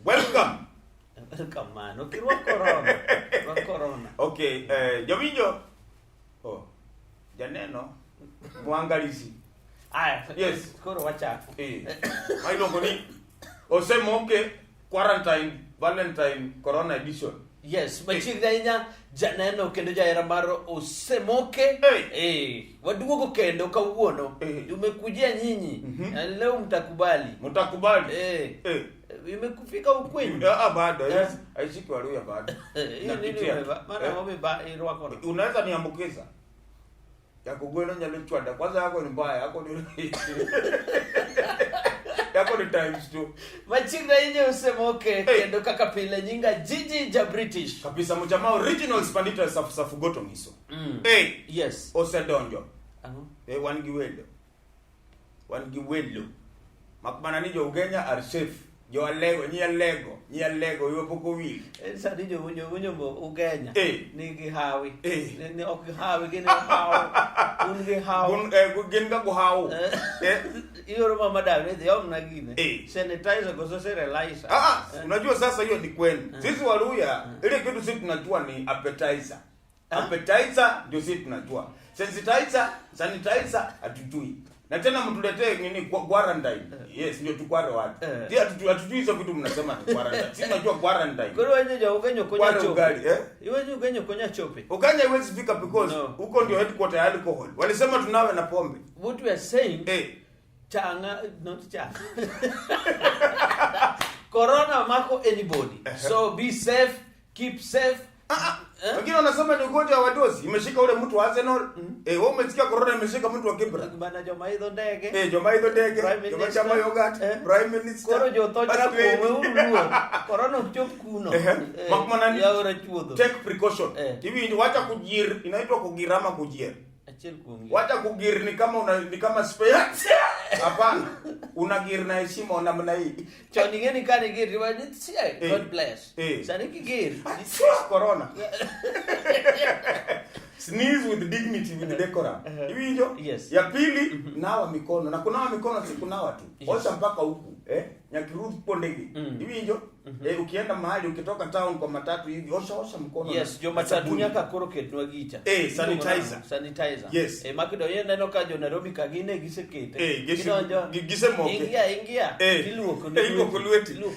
Welcome. Welcome, man. Okay, what corona? What corona? Okay, Jovinjo. Oh, Janeno. Mwangalizi. Aya, yes. Koro wacha. Mailongo ni Osemoke quarantine Valentine Corona edition. Yes, machigdainya janeno kendo jaera maro Osemoke. Waduogo kendo kawuono. Umekujia nyinyi. Leo mtakubali. Mtakubali. Imekufika ukwenyu. Bado. Aishiki waluya bado. Maana wameba irwako. Unaweza niambukiza. Ya kugweno nyalo chwada. Kwanza yako ni mbaya, yako ni yako ni times 2. Machinda inye Osemoke kendo kaka pile nyinga Jiji ja British. Kabisa mjamaa original spandita safu goto miso. Yes. Osedonjo. Wan gi welo. Makmana ni jo Ugenya are safe. Jo alego, nyi alego yo poko wi. Sadi jo mo Ugenya. Nigi hawi. Ni ok hawi gini hawi. Ungi hawi. Gin ga go hawi. Iyo mama dawe ni yom na gine. Sanitizer go so sterilizer. Unajua sasa hiyo ni kwenu. Sisi Waluya ile kitu sisi tunajua ni appetizer. Appetizer ndio sisi tunajua. Sanitizer hatujui. Na tena mtuletee nini quarantine. Yes, ndio tukware watu. Pia hatujui hizo vitu mnasema ni quarantine. Sisi tunajua quarantine. Kwa hiyo wenyewe Ugenya konya chope. Iweje Ugenya konya chope? Ugenya haiwezi fika because huko ndio headquarter ya alcohol. Walisema tunawe na pombe. What we are saying, changa not changa. Corona mako anybody. So be safe, keep safe. Wengine wanasema ni ugonjwa wa wadosi. Imeshika ule mtu wa Arsenal. Wewe umesikia corona imeshika mtu wa Kibra. Bana Jomaidho ndege. Jomaidho ndege. Jomachama yogurt. Prime Minister. Koro jo tocha ko weuru. Corona uchop kuno. Makmana ni ya ora chuodho. Take precaution. Hivi wacha kujir, inaitwa kugirama kujir. Wacha kugir ni kama spare. Hapana. Unagir na heshima namna hii. Choni ngeni kani gir God bless. Sani kigir. Corona. Sneeze with dignity with decorum. Hivi ndio? Yes. Ya pili, nawa mikono. Na kunawa mikono si kunawa tu. Osha mpaka huku, Nyakiruth pondege. Hivi ndio? Ukienda mahali ukitoka town kwa matatu hivi, osha mkono. Yes, jo matatu nyaka koro ketwa gicha. Sanitizer. Yes. Makido yenda no ka jo Nairobi kagine gisekete. Gise moke. Ingia. Iluoko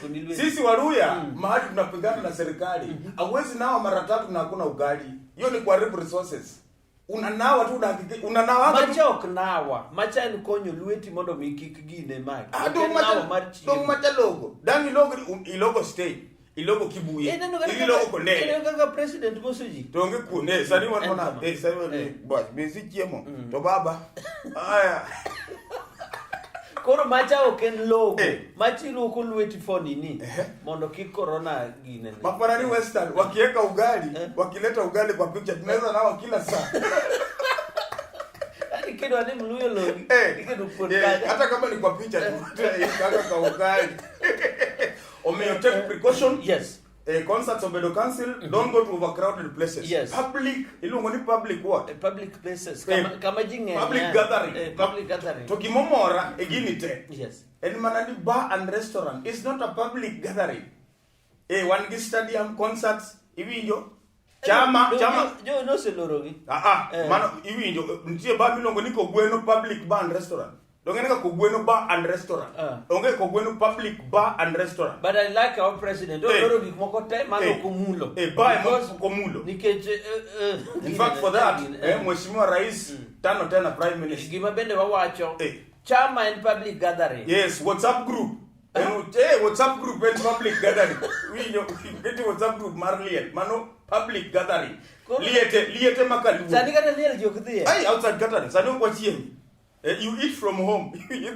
ni sisi Waluya mahali tunapigana na serikali. Hauwezi nawa mara tatu na hakuna ugali. Hiyo ni kwa resources. Unanawa tu unanawa macha ni konyo lweti mondo mikik gine magi. Dong macha logo. Dangi logo stay. Ilogo kibuye. Ilogo kone. Ile kaka president gosuji. Tonge kune. Sani wana sani boss bezi chiemo. To baba. Aya. Koro macha oken logo. Machi loko lweti foni ni. Mondo ki corona gine. Mapana ni Western wakiweka ugali, wakileta ugali kwa picture tunaweza nao kila saa. Kido ani mluyo logi. Kido podcast. Hata kama ni kwa picture tu kwa ugali. Omeyo take precaution. Yes. Concerts of the council don't go to overcrowded places. Yes. Public, ilungo ni public what? Public places. Kama jinge. Public gathering. Public gathering. Tokimomora eginite. Yes. And manani bar and restaurant. It's not a public gathering. One stadium concerts. Hivi ndio. Chama. Jo no se lorogi. Mano hivi ndio. Ntie bar milongo niko Gweno public bar and restaurant. Dongeneka Kogweno bar and restaurant. Onge Kogweno public bar and restaurant. But I like our president. Don't loro gik moko te mano kumulo. Bar kumulo. Nikeche in fact for that, Mheshimiwa Rais tano tena prime minister. Gima bende wawacho. Chama and public gathering. Yes, WhatsApp group. WhatsApp group and public gathering. We get WhatsApp group Marlian. Mano public gathering. Liete makalu. Sani kana liel jokdhie. Ai outside gathering. Sani kwa chiem. You eat from home. You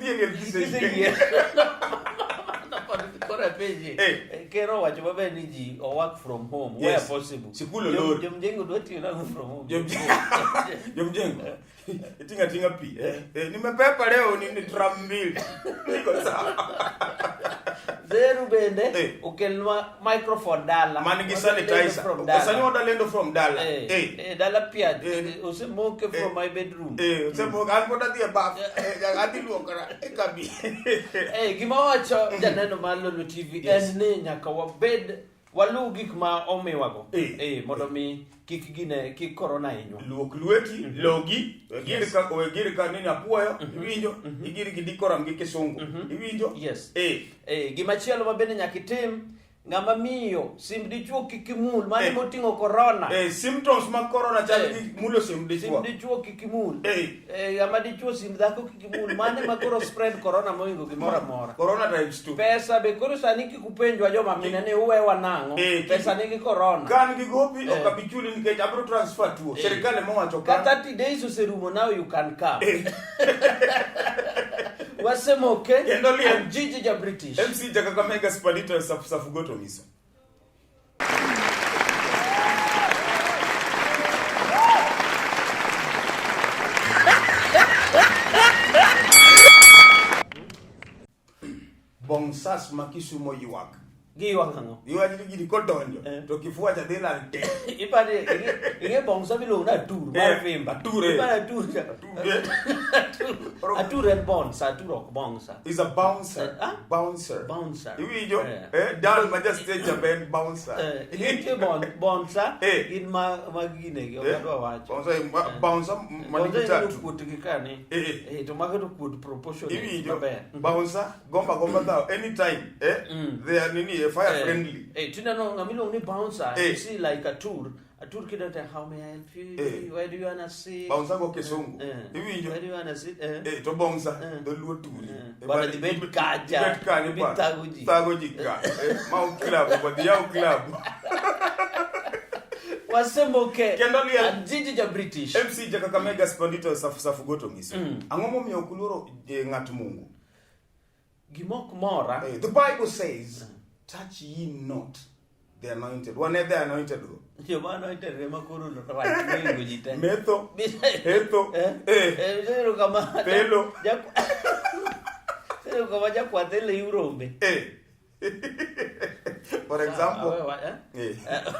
Kero wacho babe ni ji or work from home where possible. Sikulo load. Jomjengo dwati na from home. Jomjengo. Tinga pi. Nimepepa leo ni drum mill. Niko sawa. Zeru bende okelwa microphone dala. Man gi sanitizer. Sani wada lendo from dala. Dala pia osemoke from my bedroom. Osemoke an boda dhie baf. Adi luokara kabi. Gima wacho janeno mar Lolo TV en ni nyaka wabed walu gik ma omiwago. Mondo mi kik corona inyo. Luok lweti, logi, giri ka nini apuoyo, iwinjo, igiri gidikoram gi kisungu, iwinjo? Yes. Gima chielo ma bende nyaka itim, ng'ama miyo sim dichuo kikimul mane moting'o corona. Symptoms mag corona chal gi mulo sim dichuo. Sim dichuo kikimul. Ng'ama dichuo sim dhako kikimul mane ma koro spread corona moingo gimora mora. Corona types 2. Pesa be koro sani kikupenjwa joma mine ni uwewa nang'o. Pesa nigi corona. Kan gi gopi okabichuli nikech abro transfer tuo. Serikali mowacho kan. Ka 30 days oserumo now you can come. Wasemoke and Gigi ja British. MC Kakamega Spalito Safugoto Miso. Bongsas makisumo yuak. Giwa kango. Yuwa gidi kodonjo. To kifua cha dela te. Ipade inge bongsa bilo na tour mar fimba. Tour. Atur en bonsa, atur ok bongsa. Is a bouncer. Bouncer. Iwijo? Dal majesty jaben bouncer. Inge bonsa in magine gi okadwa wacho. Bouncer manigitatu. Kutikani. To maketo kut proportion. Iwijo? Bouncer gomba thou anytime. They are nini fire friendly. Tunano ngamilo ni bouncer. You see like a tour kidata, how may I help you? Where do you wanna sit? Bouncer go kisungu. Where do you wanna sit? To bouncer do luo turi. Bana di bed kaja. Tagoji ka. Mau club, but the club. Wasemoke Kendoli and Gigi ja British. MC Kakamega Spalito Safugoto Miso. Angomo mi okuluro ng'at Mungu. Gimok mora. The Bible says, touch ye not the anointed. One the anointed go. Yo anointed rema kuru lo right mengo jite. Metho. Heto. Zero kama. Pelo. Zero kama jakwa tele urombe. For example,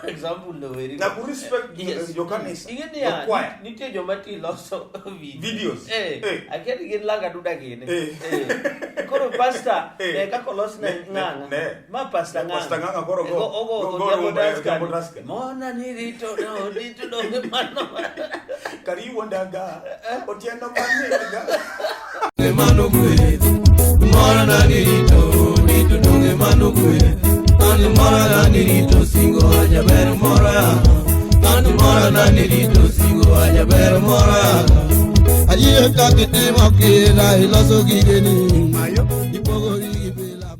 example no very. Na ku respect your kanisa. Igeni ya nitie joma ti loso videos. Akeni gin langa duda gene. Koro pastor ka kolos na nganga. Ma pastor nganga koro go daska. Mona ni rito no dito donge mano. Karibu ndaga. Otieno manega. Mano kwe. Mona ni rito donge mano kwe. Anu mora na nirito singo aja ber mora. Anu mora na nirito singo aja ber mora. Aye kakiti makila hiloso gigeni. Ipogo igibela.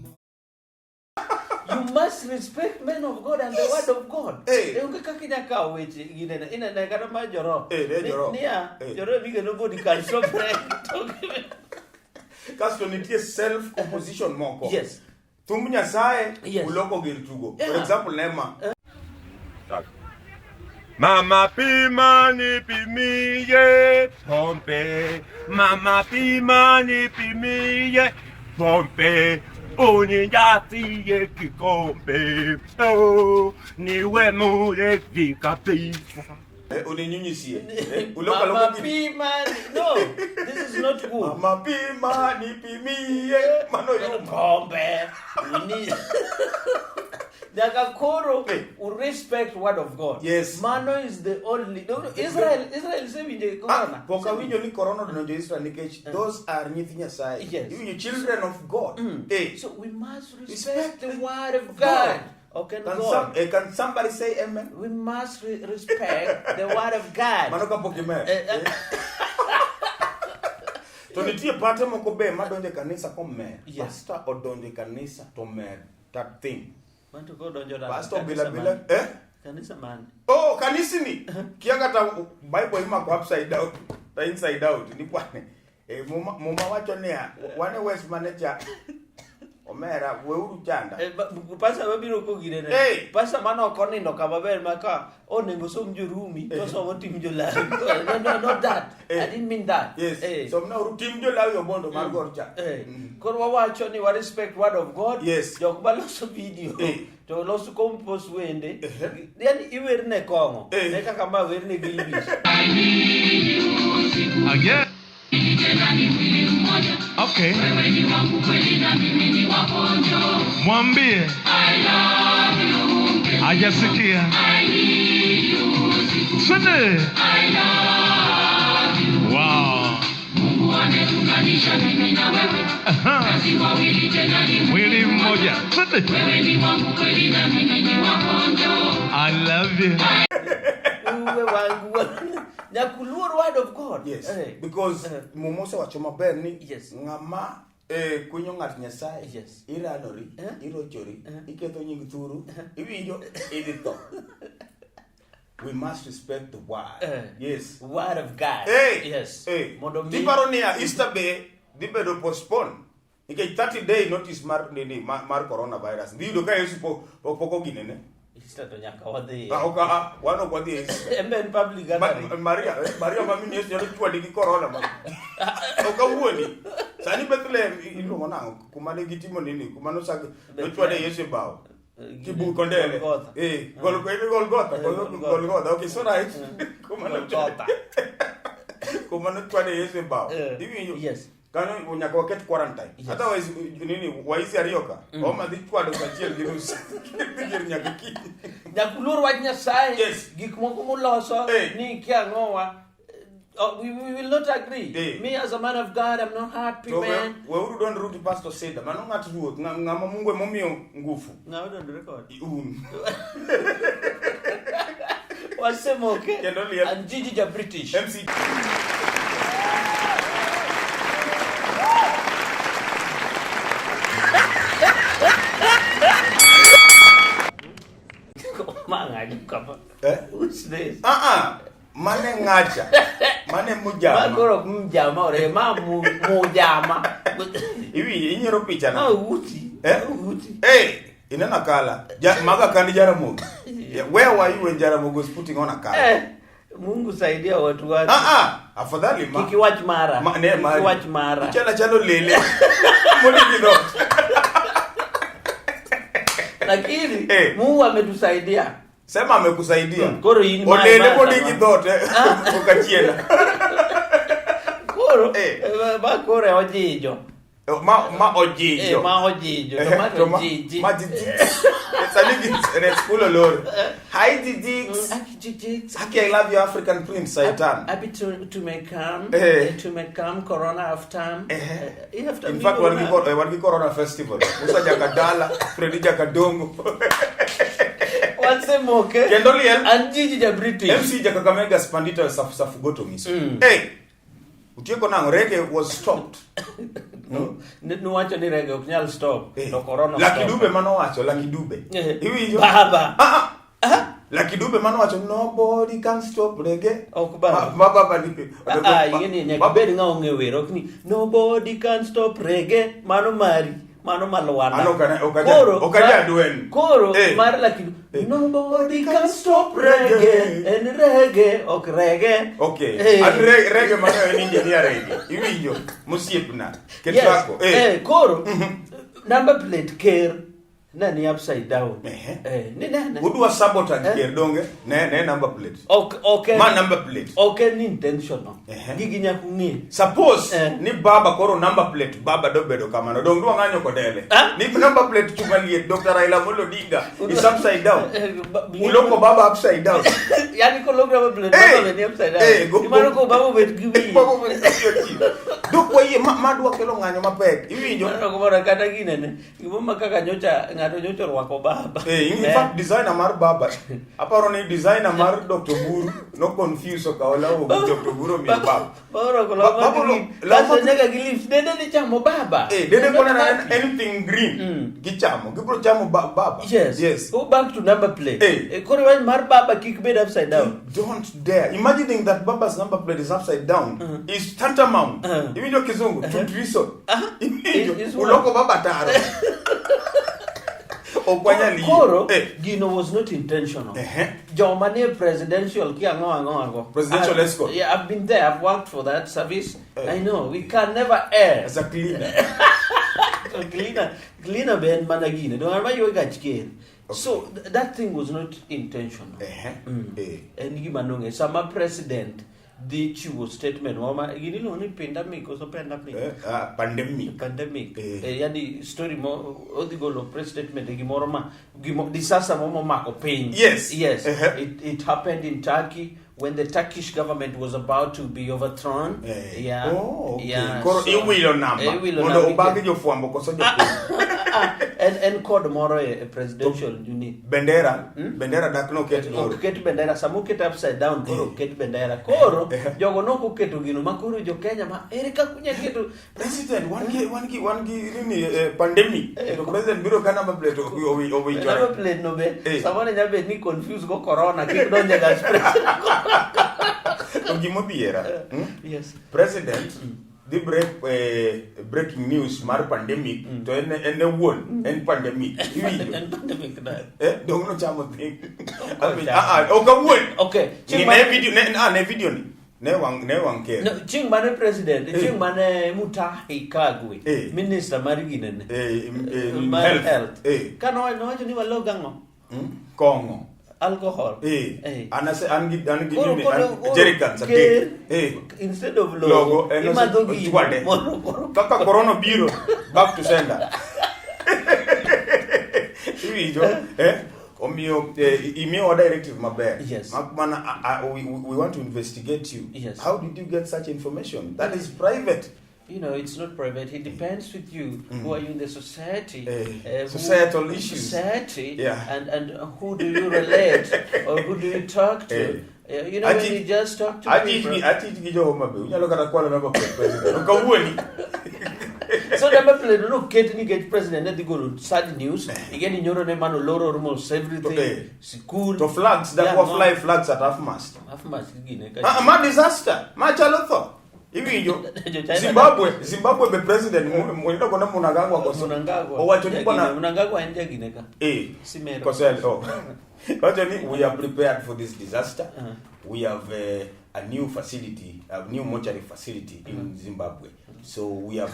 You must respect men of God and the word of God. Unge kakinya ka weche ginena ina na kata ma joro. Nia joro bige no body can so pray. Kasto nitie self composition moko. Yes. Thum Nyasaye uloko gir tugo. For example, Nema. Mama pimani pimiye pompe. Mama pimani pimiye pompe. Uninyati ye kikompe. Oh, niwe mure vikapisa. Uninyunyisie. Mama pimani. No, this is not good. Mama pimani pimiye. Mano pompe. Nakakoro respect word of God. Yes. Mano is the only Israel say winje corona. Poka winjo ni corona donjo Israel nikech those are nyithi Nyasaye. Yes. You children of God. So we must respect the word of God. Okay, can somebody say amen? We must respect the word of God. Mano ka pokime. To nitie pate moko be madonje kanisa kommer. Pastor odonje kanisa to mer that thing. Want to go donjo da. Pastor bila kanisa man. Oh, kanisa ni. Kianga ta Bible ima ko upside down, ta inside out ni kwane. Mama wacho ne wane West manager Omera weuru chanda. Pasa wabiro kogire ne. Pasa mano konindo kama ber maka onego som jorumi to so tim jolawi. No, not that. I didn't mean that. Yes. So now tim jolawi obondo mar gorcha. Koro wawacho ni wa respect word of God. Yes. Jok baloso video. To loso compose wende. Yani iwerne kongo. Ne kaka ma werne gi English. Again. Okay. Mwambie I love you. Hajasikia. Sende. I love you. Wow. Mungu ametuunganisha mimi na wewe. Kazi wawili tena ni mwili mmoja. Sende. Wewe ni wangu kweli na mimi ni wako. I love you. Uwe wangu. Nakuluor word of God. Yes. Because mumose wachoma ber ni ngama kunyo ngat Nyasaye. Yes. Iranori, irochori, iketho nying thuru, iwinjo idito. We must respect the word. Yes. Word of God. Yes. Tiparo ni Easter Bay dibedo postpone. Ike 30 day notice mar coronavirus. Ndiyo ka Yesu poko ginene. Easter to nyaka wadhi. Wano wadhi Easter. Emben public gathering. Maria mami Yesu yalo chwa digi corona ma. Okawuoni. Sani Bethlehem iluongo nango kumane gitimo nini kumano sag chwa de Yesu bao. Kibu kondele. Golgotha. Okay, so right. Kumano chwa de Yesu bao. Yes. Kano unyaka waket quarantine. Otherwise nini waisi arioka. Oma di kwado kachiel virus. Digir nyaka ki. Nakuluor wach Nyasaye. Yes. Gik moko muloso ni kiangowa. We will not agree. Me as a man of God, I'm not happy, man. Weuru don ruti pastor said, mano ngat ruoth ngama Mungu emomiyo nguvu. Ngawo don record. Wasemoke. And Gigi the British. MC. Who's this? Mane ngacha. Mane mujama. Magoro mujama ore ma mujama. Iwi inyero picha na. Uti. Uti. Inana kala. Maga kandi Jaramogi. Where were you when Jaramogi was putting on a kala? Mungu saidia watu wake. Afadhali ma. Kikiwach mara. Kikiwach mara. Chalo lele. Muli kido. Lakini Mungu ametusaidia. Sema amekusaidia. Koro yini mara. Olele bodi kidote ukachiela. Koro ba kore ojijo. Ma ojijo. Ma ojijo. Tomato jiji. Ma jiji. Saligi reskulo lor. Hi jiji. Haki I love you African Prince Saitan. Happy to make come Corona half time. In fact one Corona festival. Musa jakadala, Freddy jakadongo. Once more, okay? And Gigi the British. MC Jakakamega Spandita Safugotomis. Utieko nang reggae was stopped. No wacho ni reggae oknyal stop. No corona. Lucky Dube mano wacho, Lucky Dube. Hiyo. Baba. Lucky Dube mano wacho nobody can stop reggae. Okubaba. Baba ni. Yini nyakabedi nga ongewer okni nobody can stop reggae mano mari. Mano malwana. Okaja duen. Koro mar Lucky nobody can stop reggae. And reggae ok reggae. Okay. And reggae mano ni engineer reggae. Iwijo musiepna. Ketako. Koro number plate care nani upside down. Ni nana. Udua sabotage care donge ne number plate. Okay. Man number plate. Okay ni intentional. Gigi nyakungi. Suppose ni baba koro number plate baba dobedo kamano dong duwa nganyo kodele. Ni number plate chumaliye Dr. Raila Amolo Odinga is upside down. Uloko baba upside down. Yani ko number plate baba ni upside down. Imano ko baba bet gibi. Baba bet gibi. Doko ye madwa kelo nganyo mapek. Iwinjo. Ko mara kata ginene. Gimoma kaka nyocha ngato rwako baba. In fact designer mar baba. Aparo ni designer mar Dr. Buru no confuse okaola o Dr. Buru mi baba. Baba ko la nega gilift dede ni chamo baba. Dede kona anything green. Gichamo. Gibro chamo baba. Yes. Go back to number plate. Kore wa mar baba kick bed upside down. Don't dare. Imagining that baba's number plate is upside down is tantamount. Iwijo kizungu to treason. Uloko baba taro. okwanyali. Koro, Gino was not intentional. Jomani presidential presidential escort. Yeah, I've been there. I've worked for that service. I know. We can never err. As a cleaner. Cleaner ben managina. No, why you got scared? So that thing was not intentional. And Gimanong, some president. The chiwo statement mama gini lo ni pandemic or pandemic yani story mo odigolo press statement gimoro ma disaster mo mako pain. Yes it happened in Turkey when the Turkish government was about to be overthrown. Koro iwilo namba mondo obagi jofuambo koso and called moro a presidential unit bendera dakno ket bendera samu ket upside down koro ket bendera koro jogo noko keto gino makoro jo Kenya ma ere ka kunya keto president one nini pandemic to president biro kana maplate owi jora plate no be samone nyabe ni confuse go corona kik donje gas president ogimodiera yes president the breaking news mar pandemic to en won en pandemic en pandemic da don't no chamo thing okay ne video ni ne wang ke no ching mane president ching mane Mutahi Kagwe minister marigine health kano no ni walogango kongo alcohol anase angi jerrycans instead of logo imadogi kaka corona biro back to sender hiyo omio email directive maber makmana we want to investigate you. How did you get such information? That is private. You know, it's not private. It depends with you. Who are you in the society? Societal issues. Society. And who do you relate or who do you talk to? You know, when you just talk to people. So number play no get president and they go to sad news. Again in your name and loro almost everything. School. The flags that were fly flags at half mast. Half mast ma disaster. Ma chalotho. Hivi Zimbabwe be president mwenda kona munangagwa kwa munangagwa owacho ni bwana munangagwa ende gineka simera kosel wacho ni we are prepared for this disaster. We have a new facility, a new mortuary facility in Zimbabwe. So we are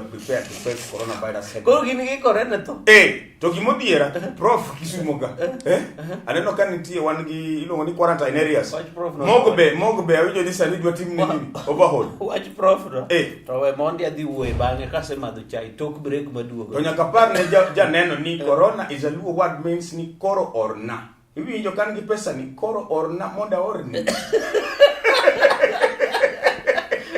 prepared to face coronavirus. Ko gini corona to to gimodiera prof Kisumoga aneno kaniti wangi ilo ni quarantine areas mogbe awijo ni sani dwa team nini overhaul watch prof to we mondi adhi we bange kase madho chai tok break maduogo to nyaka par ne janeno ni corona is a Luo word means ni koro or na iwinjo kan gi pesa ni koro or na monda or ni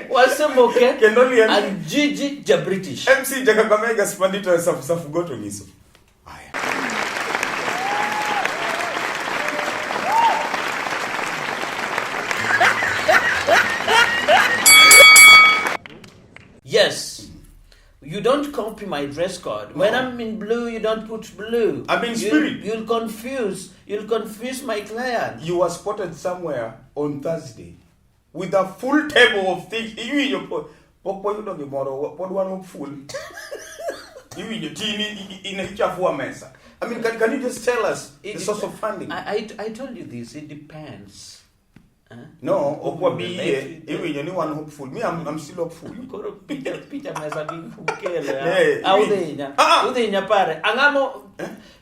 Wasemoke and Gigi British MC Jakakamega spandito safu goto niso. Yes. You don't copy my dress code. When I'm in blue, you don't put blue. I'm in spirit. You'll confuse my client. You were spotted somewhere on Thursday with a full table of things. You don't full. You teeny in a chafua mesa. I mean, can you just tell us the source of funding? I told you this. It depends. No, okwa biye ewe you one hopeful. Me I'm still hopeful. Koro picha mesa bingukele. Audenya pare. Angamo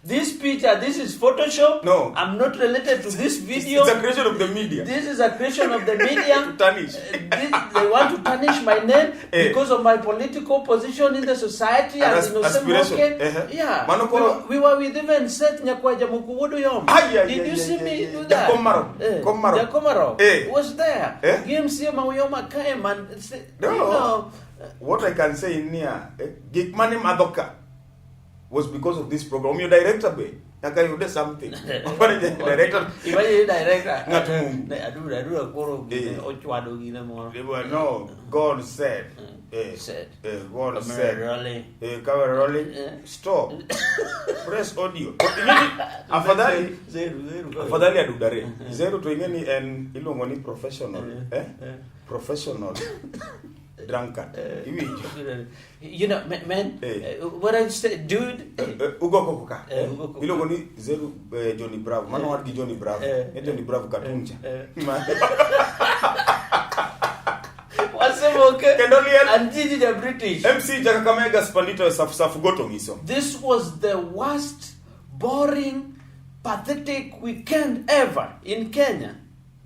this picture, this is Photoshop. No. I'm not related to this video. It's a creation of the media. This is a creation of the media. To tarnish. They want to tarnish my name because of my political position in the society as aspiration. Yeah. We were with even Seth Nyakwaja Mukuwodo Yom. Did you see me do that? Komaro. Was there. GMC Mauyoma came and no. What I can say in here, Gikmani Madoka was because of this program. Your director be Naka you did something. Director. No, God said. God said. Cover rolling. Stop. Press audio. Afadhali adudare. Zero to ingeni and ilongoni professional. Professional. drunkard. You know, man, what I say, dude. Ugo Koka. Ilogo ni Zeru Johnny Bravo. Mano wadi Johnny Bravo. Johnny Bravo katunja. And Gigi the British. MC Jakakamega Spandito Safu Gotongiso. This was the worst, boring, pathetic weekend ever in Kenya.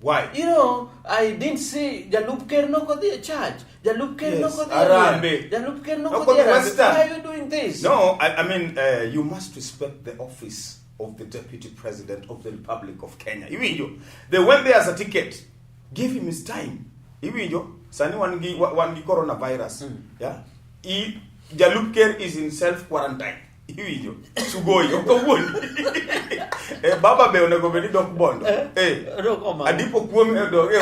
Why? You know, I didn't see Jalup Ker no go the church. Jalup Ker no go the Arambe. Jalup Ker no go the Why are you doing this? No, I mean, you must respect the office of the Deputy President of the Republic of Kenya. They went there as a ticket. Give him his time. Sani one coronavirus. Yeah. Jalup Ker is in self-quarantine. Sugoyo. Baba be onego bedi dok bondo. Adipo kuom edoge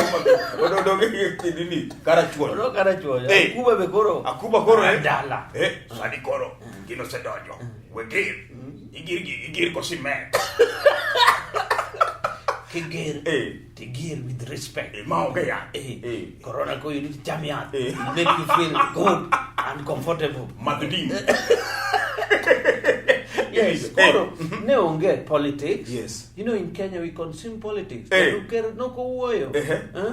odoge kidini karachuon. Akuba be koro. Akuba koro dala. Sani koro. Kino sedojo. Wegir. Igir kosime. Tigir with respect. Corona ko you need to jam out. Make you feel good and comfortable. Maddim. Yes, Koro, neonge politics. Yes. You know, in Kenya we consume politics.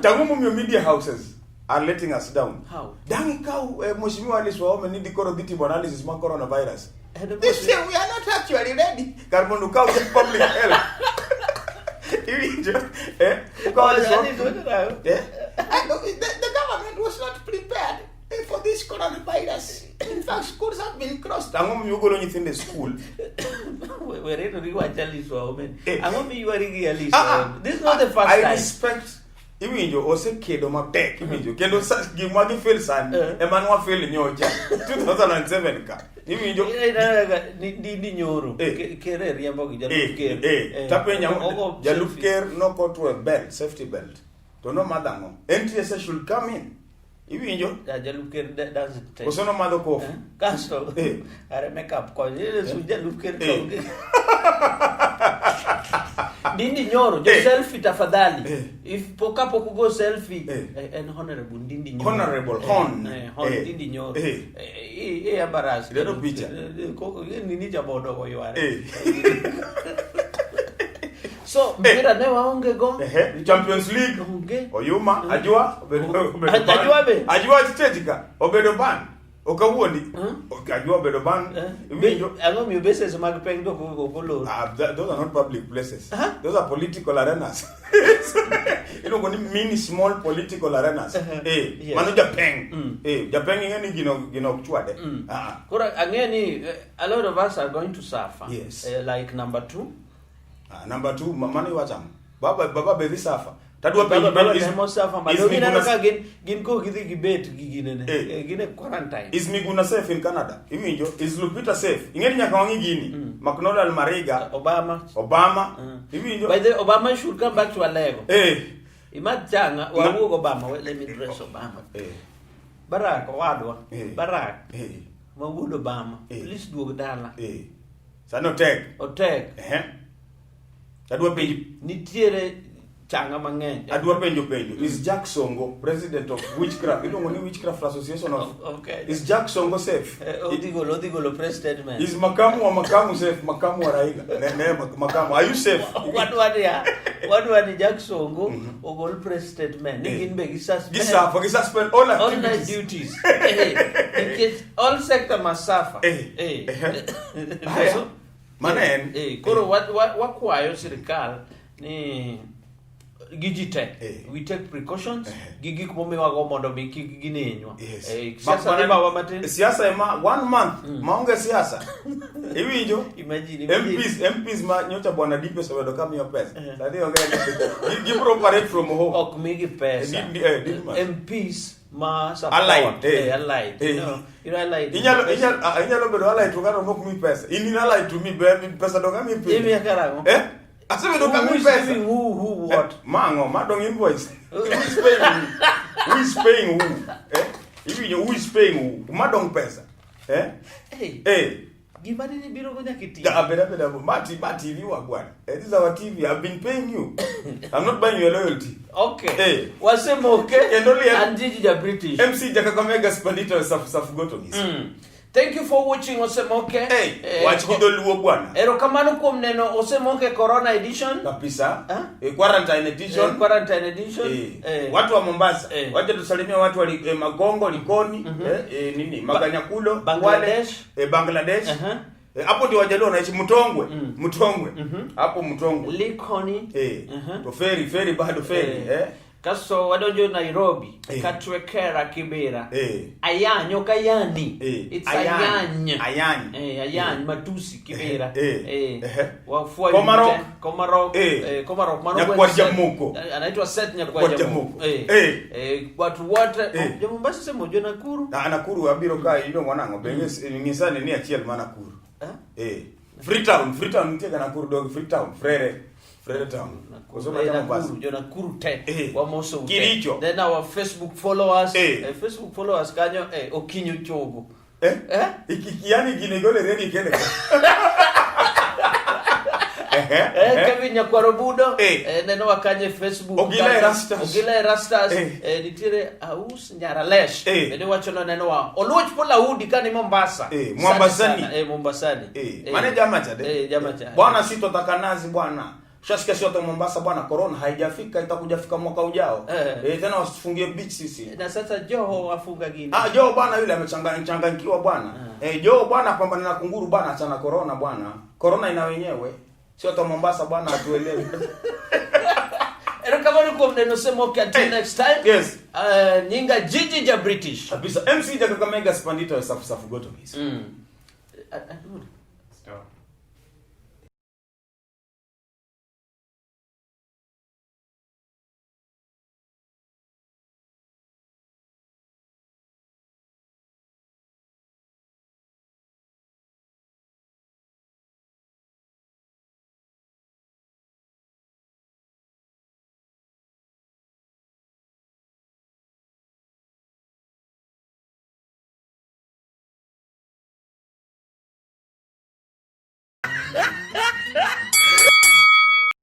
Tangumu media houses are letting us down. How? Dangi kau mheshimiwa aliswa wame need Koro diti analysis ma coronavirus. This year we are not actually ready. Karbondo kau public health. The government was not prepared for this coronavirus. In fact, schools have been crossed. I'm going to in the school. We're in This is not the first time. I respect. Iminjo ose kedo matek iminjo kendo gimwagi fail san emanwa fail nyocha 2007 ka iminjo di nyoro kere riembo gi Jalup Ker tapenya Jalup Ker no go to a belt safety belt to no madango NTSA should come in iminjo Jalup Ker doesn't take osono mado ko cancel are makeup ko su Jalup Ker Ndindi Nyoro, just selfie tafadhali. If pokapo kugo selfie, and honorable Ndindi Nyoro. Honorable Hon. Ndindi Nyoro. Embarrassed. Little picture. Nini jabodo ko yuare. So, mpira ne waonge go. Champions League. Oyuma, Ajua, Ajua chitejika, obedo ban. Okawuoni okajua bedo ban ango mi bases mag peng do ko kolo those are not public places. Those are political arenas. You know mini small political arenas mano Japeng Japeng ngeni gino chwade kora angeni a lot of us are going to suffer. Yes. Like number 2 mano wacham baba be suffer. Tadwa gin ko gidhi gibet gine quarantine. Is Miguna safe in Canada? Iwinjo is Lupita safe? Ingeni nyaka wangi gini. McDonald Mariga Obama. Iwinjo. By the Obama should come back to a level. Imad changa wawo Obama. Let me address Obama. Barack Owadwa. Barack. Mawuod Obama. Please duog dala. Sano tek. Otek. Tadwa penji nitiere changa mang'eny. Adwa penjo. Is Jack Songo president of witchcraft? You know when witchcraft association of okay. Is Jack Songo safe? Odigolo president. Is Makamu safe? Makamu wa Raila. Makamu, are you safe? What one Jack Songo ogol president man. Nigin be suspend all duties. All sector must suffer. So, manen koro wakwayo sirikal ni gijite we take precautions gigi kumomewa go mondo biki ginenywa siasa ne bawa matin siasa ema 1 month maonge siasa iwinjo imagine MPs ma nyocha bwana Dipe Sowedo kama hiyo pesa sadi ongea give operate from home ok migi pesa MPs ma support allied you know allied inyalo bedo allied to ngaro mok mi pesa in allied to me pesa do kama mi imi akarango Asebe do kama pesa who what mango madong invoice who is paying who even who is paying who madong pesa gima ni biro go nyakiti. Abeda Mati TV wa bwana. This is our TV. I've been paying you. I'm not buying your loyalty. Okay. Hey. Wasema okay. And Gigi the British. MC Jakakamega Spandito Safugotogis. Thank you for watching Osemoke. Hey, watch Kidoluo bwana. Erokamano kuom neno Osemoke Corona edition. Kabisa. Quarantine edition. Quarantine edition. Watu wa Mombasa. Waje tusalimia watu wa Magongo, Likoni, nini? Maganyakulo, Bangladesh. Bangladesh. Hapo ndio wajaluo wanaishi Mtongwe. Mtongwe. Hapo Mtongwe. Likoni. To ferry bado ferry, Kaso wadonjo Nairobi, Katwekera Kibera. Ayanyo Kayani. It's Ayany. Ayany Matusi Kibera. Wafua Komarok. Komarok Nyakwajamuko. Anaitwa Seth Nyakwajamuko. Watu wote Mombasa sema jo Nakuru. Nakuru abiro kai ilo mwanango benge ngisane ni achiel mana Nakuru. Freetown nitega Nakuru dog Freetown Frere Town. Nakuru te. Wamoso. Kiricho. Then our Facebook followers. Facebook followers kanyo Okinyo Chogo. Ikikiani ginegole ready kene. Kevin Nyakwarobudo. Neno wakanye Facebook. Ogila Rastas. Nitire Aus Nyaralesh. Ndio wachono neno wa Oluoch Pola Udi kani Mombasa. Mombasani. Mombasani. Mane jamacha Jamacha. Bwana sito takanazi bwana. Shashika sio Mombasa bwana, corona haijafika, itakuja fika mwaka ujao. Tena wasifungie beach sisi. Na sasa Joho wafunga gini. Joho bwana yule amechanganyikiwa bwana. Joho bwana pambana na kunguru bwana, achana corona bwana. Corona ina wenyewe. Sio to Mombasa bwana atuelewe. Kama niko mneno sema until next time. Yes. Ninga Gigi ja British. Kabisa MC Jakakamega Spandito Safugotogis. Stop.